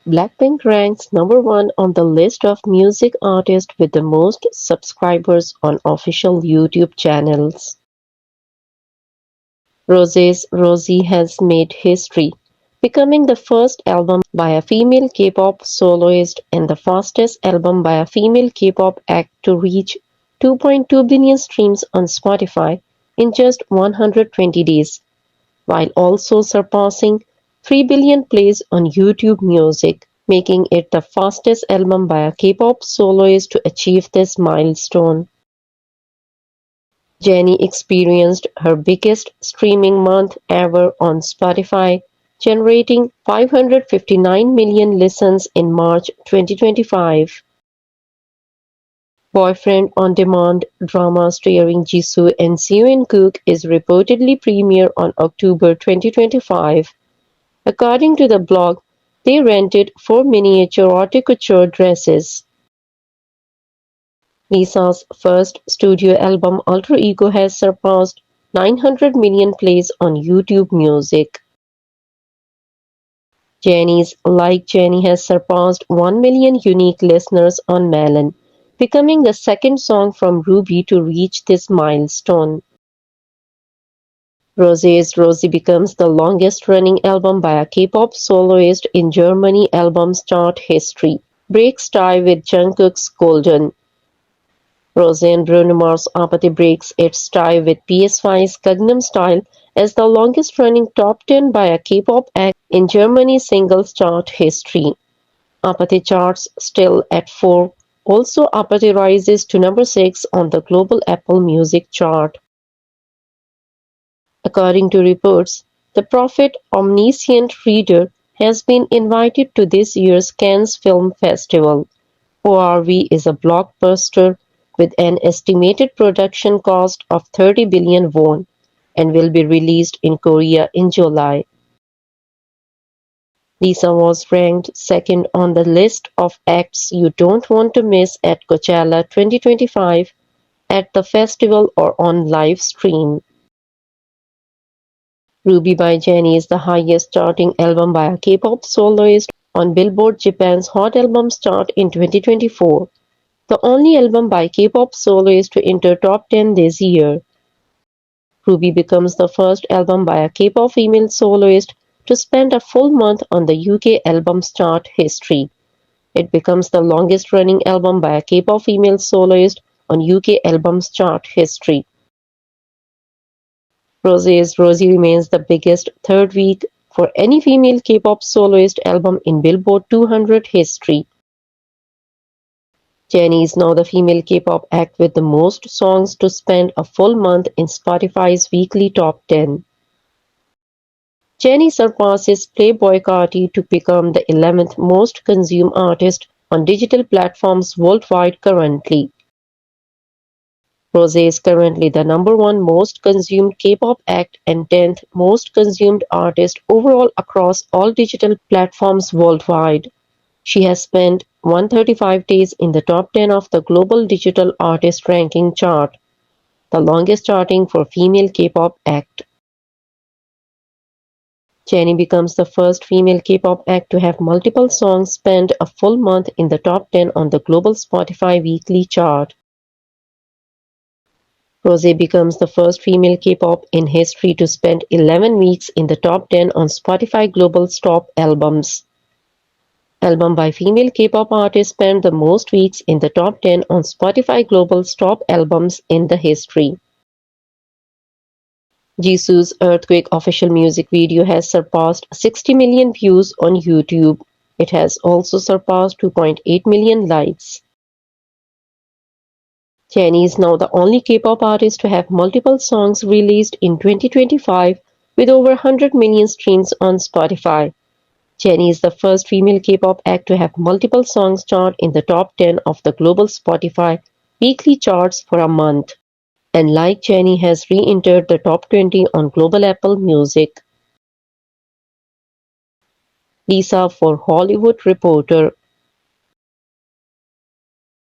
Blackpink ranks number one on the list of music artists with the most subscribers on official YouTube channels. Rosé's Rosie has made history, becoming the first album by a female K-pop soloist and the fastest album by a female K-pop act to reach 2.2 billion streams on Spotify in just 120 days, while also surpassing 3 billion plays on YouTube Music, making it the fastest album by a K-pop soloist to achieve this milestone. Jennie experienced her biggest streaming month ever on Spotify, generating 559 million listens in March 2025. Boyfriend on Demand drama starring Jisoo and Jungkook is reportedly premiere on October 2025. According to the blog, they rented 4 miniature haute couture dresses. Lisa's first studio album Alter Ego has surpassed 900 million plays on YouTube Music. Jennie's Like Jennie has surpassed 1 million unique listeners on Melon, becoming the second song from Ruby to reach this milestone. Rosé's Rosie becomes the longest-running album by a K-pop soloist in Germany albums chart history, breaks tie with Jungkook's Golden. Rosé and Bruno Mars APT breaks its tie with PSY's Gangnam Style as the longest-running top 10 by a K-pop act in Germany's singles chart history. APT charts still at 4. Also, APT rises to number 6 on the global Apple Music chart. According to reports, the prophet Omniscient Reader has been invited to this year's Cannes Film Festival. ORV is a blockbuster with an estimated production cost of 30 billion won and will be released in Korea in July. Lisa was ranked second on the list of acts you don't want to miss at Coachella 2025 at the festival or on live stream. Ruby by Jennie is the highest charting album by a K-pop soloist on Billboard Japan's Hot Albums chart in 2024, the only album by K-pop soloist to enter top 10 this year. Ruby becomes the first album by a K-pop female soloist to spend a full month on the UK Albums Chart history. It becomes the longest-running album by a K-pop female soloist on UK Albums Chart history. Rosé's Rosie remains the biggest third week for any female K-pop soloist album in Billboard 200 history. Jennie is now the female K-pop act with the most songs to spend a full month in Spotify's weekly top 10. Jennie surpasses Playboi Carti to become the 11th most consumed artist on digital platforms worldwide currently. Rosé is currently the number one most consumed K-pop act and 10th most consumed artist overall across all digital platforms worldwide. She has spent 135 days in the top 10 of the global digital artist ranking chart, the longest charting for female K-pop act. Jennie becomes the first female K-pop act to have multiple songs spend a full month in the top 10 on the global Spotify weekly chart. Rosé becomes the first female K-pop in history to spend 11 weeks in the top 10 on Spotify Global's top albums. Album by female K-pop artists spent the most weeks in the top 10 on Spotify Global's top albums in the history. Jisoo's Earthquake official music video has surpassed 60 million views on YouTube. It has also surpassed 2.8 million likes. Jennie is now the only K-pop artist to have multiple songs released in 2025 with over 100 million streams on Spotify. Jennie is the first female K-pop act to have multiple songs chart in the top 10 of the global Spotify weekly charts for a month. And Like Jennie has re-entered the top 20 on global Apple Music. Lisa for Hollywood Reporter.